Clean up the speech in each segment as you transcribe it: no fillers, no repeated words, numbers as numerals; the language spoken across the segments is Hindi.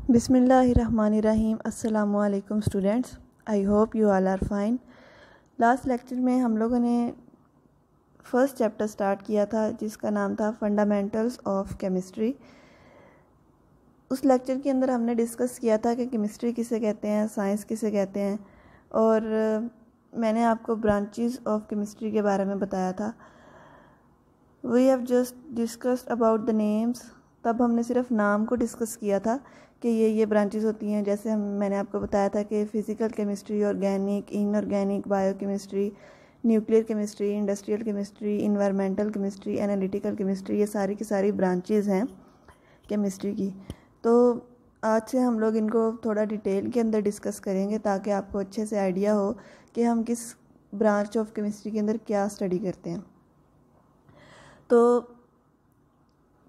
बिस्मिल्लाहिर्रहमानिर्रहीम। अस्सलामुअलैकुम students, I hope you all are fine. Last lecture में हम लोगों ने फर्स्ट चैप्टर स्टार्ट किया था जिसका नाम था फंडामेंटल्स ऑफ केमिस्ट्री। उस लेक्चर के अंदर हमने डिस्कस किया था कि केमिस्ट्री किसे कहते हैं, साइंस किसे कहते हैं, और मैंने आपको ब्रांचेस ऑफ केमिस्ट्री के बारे में बताया था। We have just discussed about the names. तब हमने सिर्फ नाम को डिस्कस किया था कि ये ब्रांचेस होती हैं। जैसे मैंने आपको बताया था कि physical chemistry, organic, inorganic, biochemistry, nuclear chemistry, industrial chemistry, environmental chemistry, analytical chemistry, ये सारी की सारी ब्रांचेस हैं केमिस्ट्री की। तो आज से हम लोग इनको थोड़ा डिटेल के अंदर डिस्कस करेंगे ताकि आपको अच्छे से आइडिया हो कि हम किस ब्रांच ऑफ केमिस्ट्री के अंदर क्या स्टडी करते हैं। तो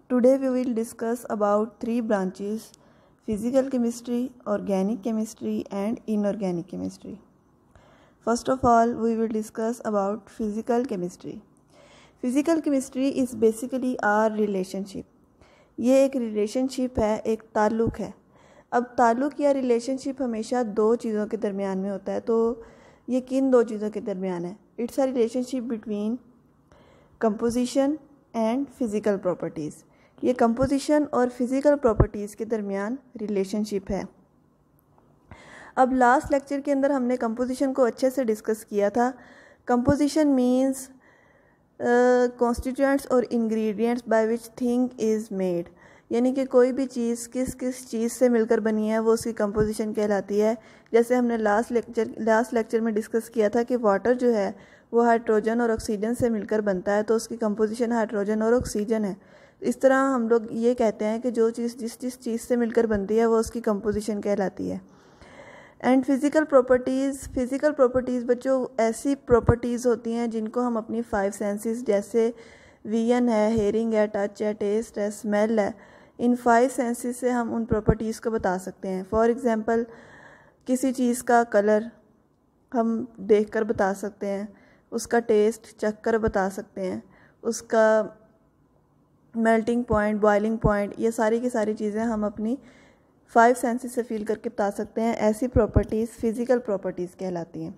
today we will discuss about 3 branches: physical chemistry, organic chemistry and inorganic chemistry. First of all, we will discuss about physical chemistry. Physical chemistry is basically our relationship. ये एक रिलेशनशिप है, एक ताल्लुक़ है। अब ताल्लुक़ या रिलेशनशिप हमेशा 2 चीज़ों के दरमियान में होता है। तो ये किन 2 चीज़ों के दरमियान है? It's a relationship between composition and physical properties. ये कंपोजिशन और फिज़िकल प्रॉपर्टीज़ के दरमियान रिलेशनशिप है। अब लास्ट लेक्चर के अंदर हमने कंपोजिशन को अच्छे से डिस्कस किया था। कंपोजिशन मींस कॉन्स्टिट्यूएंट्स और ingredients by which thing is made, यानी कि कोई भी चीज़ किस किस चीज़ से मिलकर बनी है वो उसकी कंपोजिशन कहलाती है। जैसे हमने लास्ट लेक्चर में डिस्कस किया था कि वाटर जो है वो हाइड्रोजन और ऑक्सीजन से मिलकर बनता है, तो उसकी कंपोजिशन हाइड्रोजन और ऑक्सीजन है। इस तरह हम लोग ये कहते हैं कि जो चीज़ जिस चीज़ से मिलकर बनती है वो उसकी कंपोजिशन कहलाती है। एंड फिज़िकल प्रॉपर्टीज़ बच्चों ऐसी प्रॉपर्टीज़ होती हैं जिनको हम अपनी 5 सेंसेस, जैसे विजन है, हेयरिंग है, टच है, टेस्ट है, स्मेल है, इन 5 सेंसेस से हम उन प्रॉपर्टीज़ को बता सकते हैं। फॉर एग्ज़ाम्पल, किसी चीज़ का कलर हम देखकर बता सकते हैं, उसका टेस्ट चख कर बता सकते हैं, उसका मेल्टिंग पॉइंट, बॉइलिंग पॉइंट, ये सारी की सारी चीज़ें हम अपनी 5 सेंसेस से फील करके बता सकते हैं। ऐसी प्रॉपर्टीज़ फ़िज़िकल प्रॉपर्टीज़ कहलाती हैं।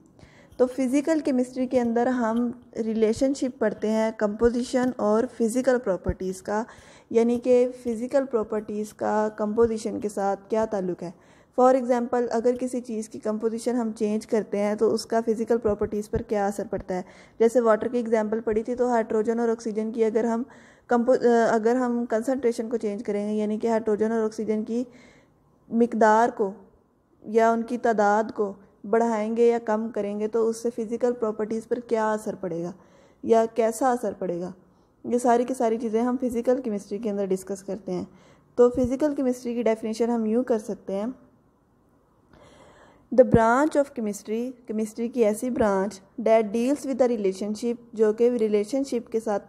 तो फ़िज़िकल केमिस्ट्री के अंदर हम रिलेशनशिप पढ़ते हैं कंपोजिशन और फिज़िकल प्रॉपर्टीज़ का, यानी कि फ़िज़िकल प्रॉपर्टीज़ का कंपोजिशन के साथ क्या ताल्लुक़ है। फॉर एग्ज़ाम्पल, अगर किसी चीज़ की कंपोजिशन हम चेंज करते हैं तो उसका फ़िज़िकल प्रॉपर्टीज़ पर क्या असर पड़ता है। जैसे वाटर की एग्ज़ाम्पल पड़ी थी, तो हाइड्रोजन और ऑक्सीजन की अगर हम कंसनट्रेशन को चेंज करेंगे, यानी कि हाइड्रोजन और ऑक्सीजन की मिकदार को या उनकी तादाद को बढ़ाएंगे या कम करेंगे, तो उससे फ़िज़िकल प्रॉपर्टीज़ पर क्या असर पड़ेगा या कैसा असर पड़ेगा। ये सारी की सारी चीज़ें हम फ़िज़िकल केमिस्ट्री के अंदर डिस्कस करते हैं। तो फ़िज़िकल केमिस्ट्री की डेफिनेशन हम यूँ कर सकते हैं: द ब्रांच ऑफ केमिस्ट्री की ऐसी branch that deals with the relationship, जो कि रिलेशनशिप के साथ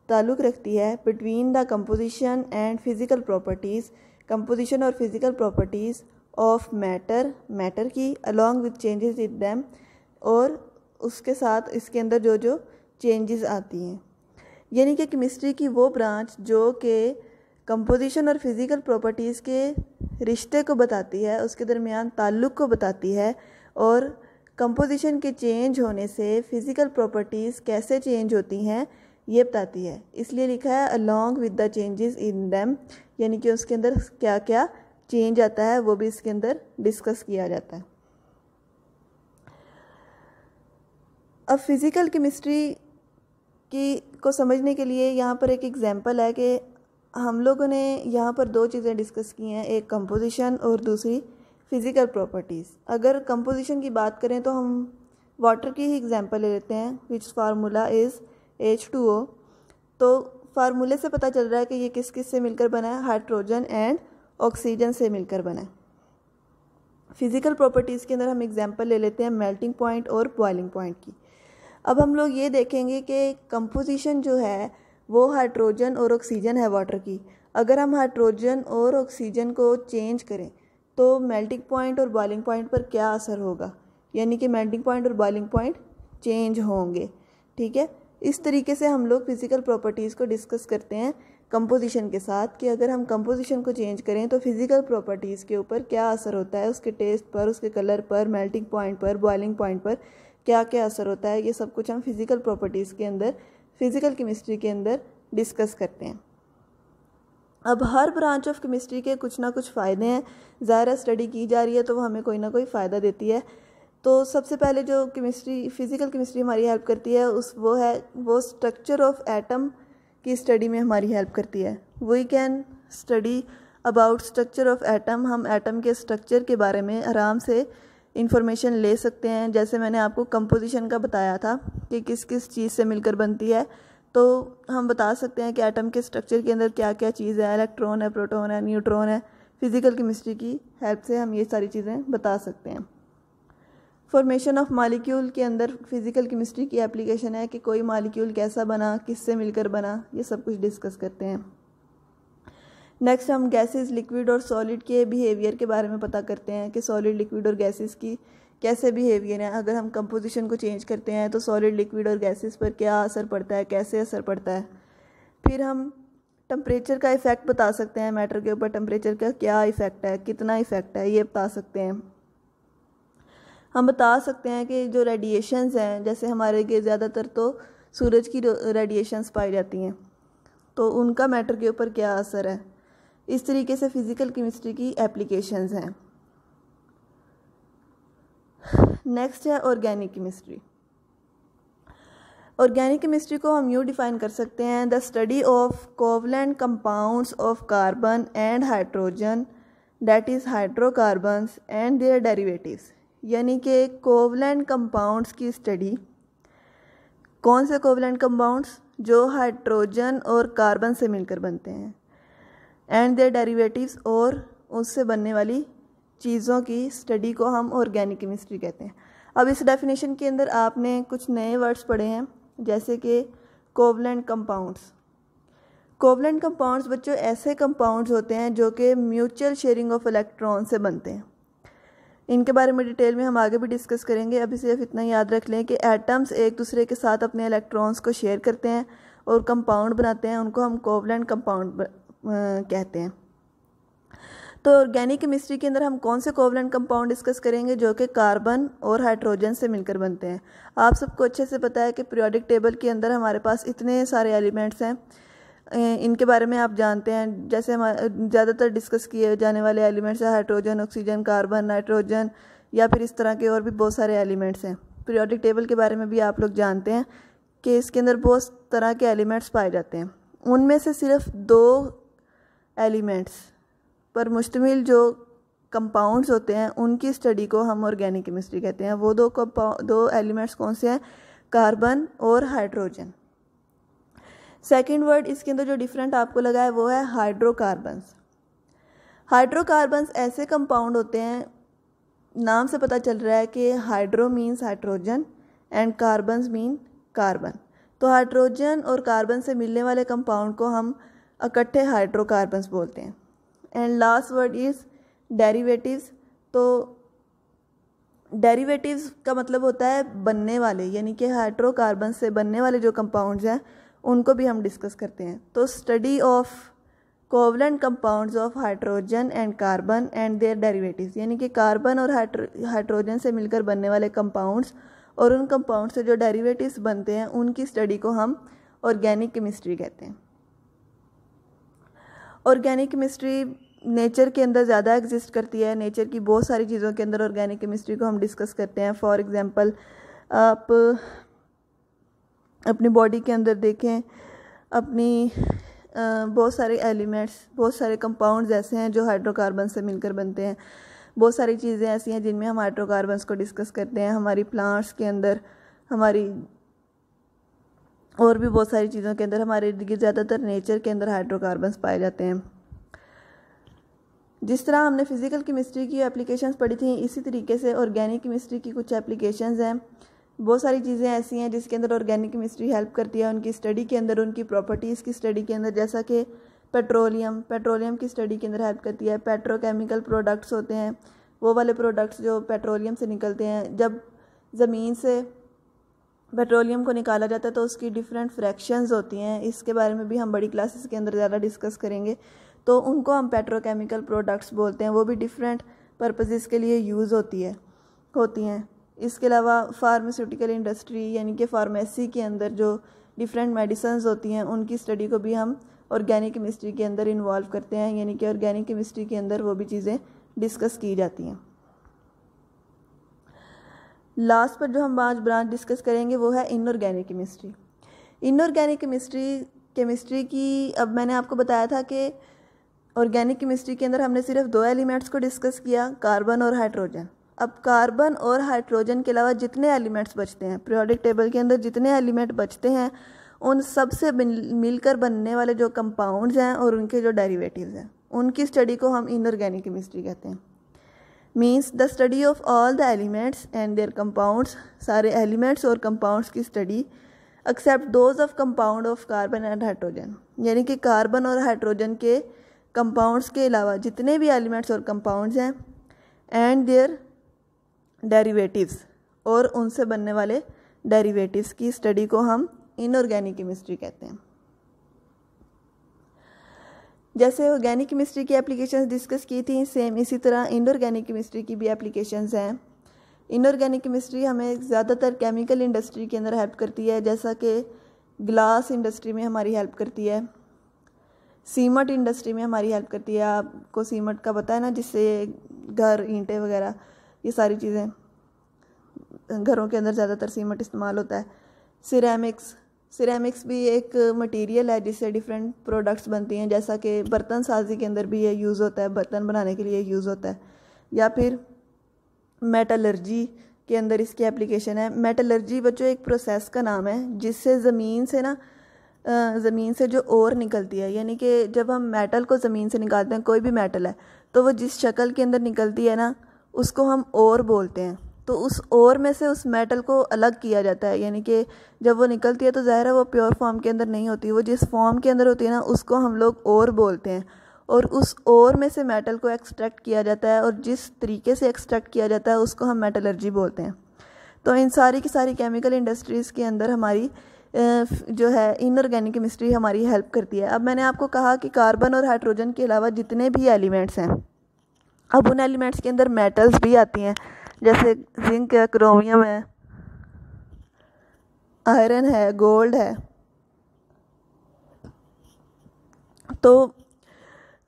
ताल्लुक़ रखती है, between the composition and physical properties, composition और फिज़िकल प्रॉपर्टीज़ ऑफ मैटर की, along with changes in them, और उसके साथ इसके अंदर जो जो चेंजेस आती हैं। यानी कि केमिस्ट्री की वो ब्रांच जो कि कंपोजिशन और फिज़िकल प्रॉपर्टीज़ के रिश्ते को बताती है, उसके दरमियान ताल्लुक़ को बताती है, और कंपोजिशन के चेंज होने से फ़िज़िकल प्रॉपर्टीज़ कैसे चेंज होती हैं ये बताती है। इसलिए लिखा है along with the changes in them, यानी कि उसके अंदर क्या क्या चेंज आता है वो भी इसके अंदर डिस्कस किया जाता है। अब फिज़िकल केमिस्ट्री को समझने के लिए यहाँ पर एक एग्जांपल है कि हम लोगों ने यहाँ पर 2 चीज़ें डिस्कस की हैं, एक कंपोजिशन और दूसरी फ़िज़िकल प्रॉपर्टीज़। अगर कंपोजिशन की बात करें तो हम वाटर की ही एग्जांपल ले लेते हैं, विच फार्मूला इज़ H2O। तो फार्मूले से पता चल रहा है कि ये किस किस से मिलकर बना है, हाइड्रोजन एंड ऑक्सीजन से मिलकर बना है। फ़िज़िकल प्रॉपर्टीज़ के अंदर हम एग्जांपल ले लेते हैं मेल्टिंग पॉइंट और बॉइलिंग पॉइंट की। अब हम लोग ये देखेंगे कि कंपोजिशन जो है वो हाइड्रोजन और ऑक्सीजन है वाटर की। अगर हम हाइड्रोजन और ऑक्सीजन को चेंज करें तो मेल्टिंग पॉइंट और बॉइलिंग पॉइंट पर क्या असर होगा, यानी कि मेल्टिंग पॉइंट और बॉइलिंग पॉइंट चेंज होंगे। ठीक है, इस तरीके से हम लोग फ़िज़िकल प्रॉपर्टीज़ को डिस्कस करते हैं कंपोजिशन के साथ कि अगर हम कंपोजिशन को चेंज करें तो फिज़िकल प्रॉपर्टीज़ के ऊपर क्या असर होता है, उसके टेस्ट पर, उसके कलर पर, मेल्टिंग पॉइंट पर, बॉइलिंग पॉइंट पर क्या क्या असर होता है। ये सब कुछ हम फिज़िकल प्रॉपर्टीज़ के अंदर, फिज़िकल केमिस्ट्री के अंदर डिस्कस करते हैं। अब हर ब्रांच ऑफ केमिस्ट्री के कुछ ना कुछ फ़ायदे हैं। ज़ाहिर स्टडी की जा रही है तो वो हमें कोई ना कोई फ़ायदा देती है। तो सबसे पहले जो केमिस्ट्री, फिज़िकल केमिस्ट्री हमारी हेल्प करती है वो स्ट्रक्चर ऑफ एटम की स्टडी में हमारी हेल्प करती है। We can study about structure of atom. हम एटम के स्ट्रक्चर के बारे में आराम से इंफॉर्मेशन ले सकते हैं। जैसे मैंने आपको कंपोजिशन का बताया था कि किस किस चीज़ से मिलकर बनती है, तो हम बता सकते हैं कि एटम के स्ट्रक्चर के अंदर क्या क्या चीज़ है, इलेक्ट्रॉन है, प्रोटॉन है, न्यूट्रॉन है। फिज़िकल केमिस्ट्री की हेल्प से हम ये सारी चीज़ें बता सकते हैं। फॉर्मेशन ऑफ मॉलिक्यूल के अंदर फिज़िकल केमिस्ट्री की एप्लीकेशन है कि कोई मॉलिक्यूल कैसा बना, किससे मिलकर बना, ये सब कुछ डिस्कस करते हैं। नेक्स्ट हम गैसेस, लिक्विड और सॉलिड के बिहेवियर के बारे में पता करते हैं कि सॉलिड, लिक्विड और गैसेस की कैसे बिहेवियर है। अगर हम कंपोजिशन को चेंज करते हैं तो सॉलिड, लिक्विड और गैसेस पर क्या असर पड़ता है, कैसे असर पड़ता है। फिर हम टेम्परेचर का इफ़ेक्ट बता सकते हैं, मैटर के ऊपर टेम्परेचर का क्या इफ़ेक्ट है, कितना इफ़ेक्ट है, ये बता सकते हैं। हम बता सकते हैं कि जो रेडिएशंस हैं, जैसे हमारे के ज़्यादातर तो सूरज की रेडिएशंस पाई जाती हैं, तो उनका मैटर के ऊपर क्या असर है। इस तरीके से फिज़िकल केमिस्ट्री की एप्लीकेशंस हैं। नेक्स्ट है ऑर्गेनिक केमिस्ट्री। ऑर्गेनिक केमिस्ट्री को हम यूँ डिफ़ाइन कर सकते हैं, the study of covalent compounds of carbon and hydrogen, that is hydrocarbons and their derivatives. यानी कि कोवलेंट कंपाउंड्स की स्टडी। कौन से कोवलेंट कंपाउंड्स? जो हाइड्रोजन और कार्बन से मिलकर बनते हैं, एंड देयर डेरिवेटिव्स, और उससे बनने वाली चीज़ों की स्टडी को हम ऑर्गेनिक केमिस्ट्री कहते हैं। अब इस डेफिनेशन के अंदर आपने कुछ नए वर्ड्स पढ़े हैं, जैसे कि कोवलेंट कंपाउंड्स। कोवलेंट कंपाउंड्स बच्चों ऐसे कंपाउंड्स होते हैं जो कि म्यूचुअल शेयरिंग ऑफ इलेक्ट्रॉन से बनते हैं। इनके बारे में डिटेल में हम आगे भी डिस्कस करेंगे। अभी सिर्फ इतना याद रख लें कि एटम्स एक दूसरे के साथ अपने इलेक्ट्रॉन्स को शेयर करते हैं और कंपाउंड बनाते हैं, उनको हम कोवलेंट कंपाउंड कहते हैं। तो ऑर्गेनिक केमिस्ट्री के अंदर हम कौन से कोवलेंट कंपाउंड डिस्कस करेंगे? जो कि कार्बन और हाइड्रोजन से मिलकर बनते हैं। आप सबको अच्छे से पता है कि पीरियोडिक टेबल के अंदर हमारे पास इतने सारे एलिमेंट्स हैं, इनके बारे में आप जानते हैं। जैसे हम ज़्यादातर डिस्कस किए जाने वाले एलिमेंट्स हैं हाइड्रोजन, ऑक्सीजन, कार्बन, नाइट्रोजन, या फिर इस तरह के और भी बहुत सारे एलिमेंट्स हैं। पीरियोडिक टेबल के बारे में भी आप लोग जानते हैं कि इसके अंदर बहुत तरह के एलिमेंट्स पाए जाते हैं। उनमें से सिर्फ 2 एलिमेंट्स पर मुश्तमिल जो कंपाउंड्स होते हैं उनकी स्टडी को हम ऑर्गेनिक केमिस्ट्री कहते हैं। वो 2 एलिमेंट्स कौन से हैं? कार्बन और हाइड्रोजन। सेकंड वर्ड इसके अंदर जो डिफरेंट आपको लगा है वो है हाइड्रोकार्बन्स। हाइड्रोकार्बन्स ऐसे कंपाउंड होते हैं, नाम से पता चल रहा है कि hydro means hydrogen and carbons mean carbon. तो हाइड्रोजन और कार्बन से मिलने वाले कंपाउंड को हम इकट्ठे हाइड्रोकार्बन्स बोलते हैं। And last word is derivatives. तो डेरिवेटिव्स का मतलब होता है बनने वाले, यानी कि हाइड्रोकार्बन से बनने वाले जो कंपाउंड्स हैं उनको भी हम डिस्कस करते हैं। तो study of covalent compounds of hydrogen and carbon and their derivatives, यानी कि कार्बन और हाइड्रोजन से मिलकर बनने वाले कंपाउंड्स और उन कंपाउंड से जो डेरिवेटिव्स बनते हैं उनकी स्टडी को हम ऑर्गेनिक केमिस्ट्री कहते हैं। ऑर्गेनिक केमिस्ट्री नेचर के अंदर ज़्यादा एग्जिस्ट करती है। नेचर की बहुत सारी चीज़ों के अंदर ऑर्गेनिक केमिस्ट्री को हम डिस्कस करते हैं। फॉर एग्जांपल आप अपनी बॉडी के अंदर देखें, अपनी बहुत सारे एलिमेंट्स, बहुत सारे कंपाउंड्स ऐसे हैं जो हाइड्रोकार्बन से मिलकर बनते हैं। बहुत सारी चीज़ें ऐसी हैं जिनमें हम हाइड्रोकार्बन्स को डिस्कस करते हैं। हमारी प्लांट्स के अंदर, हमारी और भी बहुत सारी चीज़ों के अंदर, हमारे ज़्यादातर नेचर के अंदर हाइड्रोकार्बन्स पाए जाते हैं। जिस तरह हमने फिज़िकल केमिस्ट्री की एप्लीकेशंस पढ़ी थी, इसी तरीके से ऑर्गेनिक केमिस्ट्री की कुछ एप्लीकेशंस हैं। बहुत सारी चीज़ें ऐसी हैं जिसके अंदर ऑर्गेनिक केमिस्ट्री हेल्प करती है उनकी स्टडी के अंदर, उनकी प्रॉपर्टीज़ की स्टडी के अंदर। जैसा कि पेट्रोलियम की स्टडी के अंदर हेल्प करती है। पेट्रोकेमिकल प्रोडक्ट्स होते हैं, वो वाले प्रोडक्ट्स जो पेट्रोलियम से निकलते हैं। जब ज़मीन से पेट्रोलियम को निकाला जाता है तो उसकी डिफरेंट फ्रैक्शंस होती हैं, इसके बारे में भी हम बड़ी क्लासेस के अंदर ज़्यादा डिस्कस करेंगे। तो उनको हम पेट्रोकेमिकल प्रोडक्ट्स बोलते हैं, वो भी डिफरेंट पर्पसेस के लिए यूज़ होती हैं। इसके अलावा फार्मास्यूटिकल इंडस्ट्री यानी कि फार्मेसी के अंदर जो डिफरेंट मेडिसिन्स होती हैं उनकी स्टडी को भी हम ऑर्गेनिक केमिस्ट्री के अंदर इन्वॉल्व करते हैं, यानी कि ऑर्गेनिक केमिस्ट्री के अंदर वो भी चीज़ें डिस्कस की जाती हैं। लास्ट पर जो हम आज ब्रांच डिस्कस करेंगे वो है इनऑर्गेनिक केमिस्ट्री। इनऑर्गेनिक केमिस्ट्री की, अब मैंने आपको बताया था कि ऑर्गेनिक केमिस्ट्री के अंदर हमने सिर्फ 2 एलिमेंट्स को डिस्कस किया, कार्बन और हाइड्रोजन। अब कार्बन और हाइड्रोजन के अलावा जितने एलिमेंट्स बचते हैं पीरियोडिक टेबल के अंदर, जितने एलिमेंट बचते हैं उन सब से मिलकर बनने वाले जो कंपाउंड्स हैं और उनके जो डेरिवेटिव्स हैं, उनकी स्टडी को हम इनऑर्गेनिक केमिस्ट्री कहते हैं। Means the study of all the elements and their compounds, सारे एलिमेंट्स और कंपाउंड्स की study except those of compound of carbon and hydrogen, यानी कि कार्बन और हाइड्रोजन के कंपाउंड्स के अलावा जितने भी एलिमेंट्स और कंपाउंड्स हैं एंड देयर डेरिवेटिव्स और उनसे बनने वाले डेरिवेटिव्स की स्टडी को हम इनऑर्गेनिक केमिस्ट्री कहते हैं। जैसे ऑर्गेनिक केमिस्ट्री की एप्लीकेशंस डिस्कस की थी, सेम इसी तरह इनऑर्गेनिक केमिस्ट्री की भी एप्लीकेशंस हैं। इनऑर्गेनिक केमिस्ट्री हमें ज़्यादातर केमिकल इंडस्ट्री के अंदर हेल्प करती है, जैसा कि ग्लास इंडस्ट्री में हमारी हेल्प करती है, सीमेंट इंडस्ट्री में हमारी हेल्प करती है। आपको सीमेंट का पता है ना, जिससे घर, ईंटें वगैरह, ये सारी चीज़ें, घरों के अंदर ज़्यादातर सीमेंट इस्तेमाल होता है। सिरेमिक्स भी एक मटेरियल है जिससे डिफरेंट प्रोडक्ट्स बनती हैं, जैसा कि बर्तन साजी के अंदर भी ये यूज़ होता है, बर्तन बनाने के लिए यूज़ होता है। या फिर मेटलर्जी के अंदर इसकी एप्लीकेशन है। मेटलर्जी बच्चों एक प्रोसेस का नाम है जिससे ज़मीन से जो ओर निकलती है, यानी कि जब हम मेटल को ज़मीन से निकालते हैं, कोई भी मेटल है, तो वो जिस शक्ल के अंदर निकलती है ना, उसको हम ओर बोलते हैं। तो उस ओर में से उस मेटल को अलग किया जाता है, यानी कि जब वो निकलती है तो ज़ाहिर है वो प्योर फॉर्म के अंदर नहीं होती, वो जिस फॉर्म के अंदर होती है ना, उसको हम लोग ओर बोलते हैं। और उस ओर में से मेटल को एक्सट्रैक्ट किया जाता है, और जिस तरीके से एक्सट्रैक्ट किया जाता है उसको हम मेटलर्जी बोलते हैं। तो इन सारी की सारी केमिकल इंडस्ट्रीज़ के अंदर हमारी जो है इनऑर्गेनिक केमिस्ट्री हमारी हेल्प करती है। अब मैंने आपको कहा कि कार्बन और हाइड्रोजन के अलावा जितने भी एलिमेंट्स हैं, अब उन एलिमेंट्स के अंदर मेटल्स भी आती हैं, जैसे जिंक है, क्रोमियम है, आयरन है, गोल्ड है। तो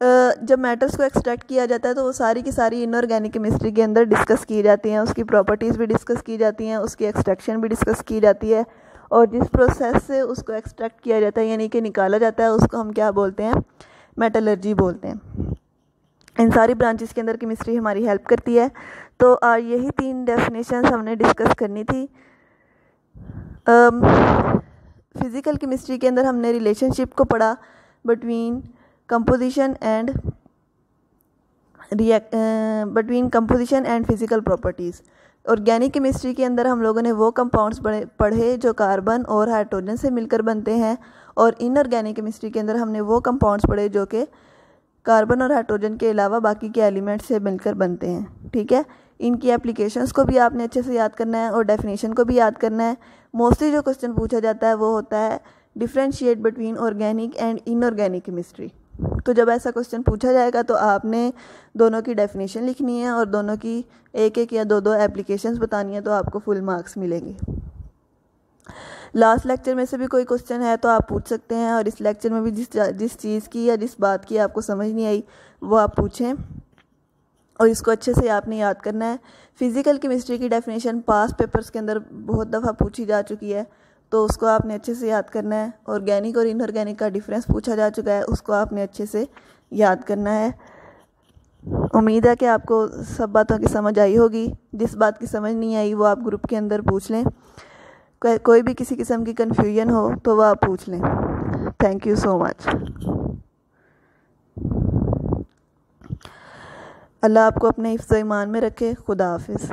जब मेटल्स को एक्सट्रैक्ट किया जाता है तो वो सारी की सारी इनऑर्गेनिक केमिस्ट्री के अंदर डिस्कस की जाती हैं, उसकी प्रॉपर्टीज़ भी डिस्कस की जाती हैं, उसकी एक्सट्रैक्शन भी डिस्कस की जाती है, और जिस प्रोसेस से उसको एक्सट्रैक्ट किया जाता है यानी कि निकाला जाता है, उसको हम क्या बोलते हैं, मेटलर्जी बोलते हैं। इन सारी ब्रांचेस के अंदर केमिस्ट्री हमारी हेल्प करती है। तो यही 3 डेफिनेशंस हमने डिस्कस करनी थी। फिज़िकल केमिस्ट्री के अंदर हमने रिलेशनशिप को पढ़ा between composition and physical properties. Organic chemistry के अंदर हम लोगों ने वो कंपाउंड्स पढ़े जो कार्बन और हाइड्रोजन से मिलकर बनते हैं, और इनऑर्गेनिक केमिस्ट्री के अंदर हमने वो कंपाउंड्स पढ़े जो कि कार्बन और हाइड्रोजन के अलावा बाकी के एलिमेंट्स से मिलकर बनते हैं। ठीक है, इनकी एप्लीकेशंस को भी आपने अच्छे से याद करना है और डेफिनेशन को भी याद करना है। मोस्टली जो क्वेश्चन पूछा जाता है वो होता है differentiate between organic and inorganic chemistry. तो जब ऐसा क्वेश्चन पूछा जाएगा तो आपने दोनों की डेफिनेशन लिखनी है और दोनों की 1-1 या 2-2 एप्लीकेशंस बतानी है, तो आपको फुल मार्क्स मिलेंगे। लास्ट लेक्चर में से भी कोई क्वेश्चन है तो आप पूछ सकते हैं, और इस लेक्चर में भी जिस चीज़ की या जिस बात की आपको समझ नहीं आई वो आप पूछें, और इसको अच्छे से आपने याद करना है। फिज़िकल केमिस्ट्री की डेफिनेशन पास्ट पेपर्स के अंदर बहुत दफ़ा पूछी जा चुकी है, तो उसको आपने अच्छे से याद करना है। ऑर्गेनिक और इनऑर्गेनिक का डिफरेंस पूछा जा चुका है, उसको आपने अच्छे से याद करना है। उम्मीद है कि आपको सब बातों की समझ आई होगी। जिस बात की समझ नहीं आई वो आप ग्रुप के अंदर पूछ लें, कोई भी किसी किस्म की कन्फ्यूजन हो तो वह आप पूछ लें। Thank you so much. Allah आपको अपने हिफ्ज़-ओ-ईमान में रखे। खुदा हाफिज़।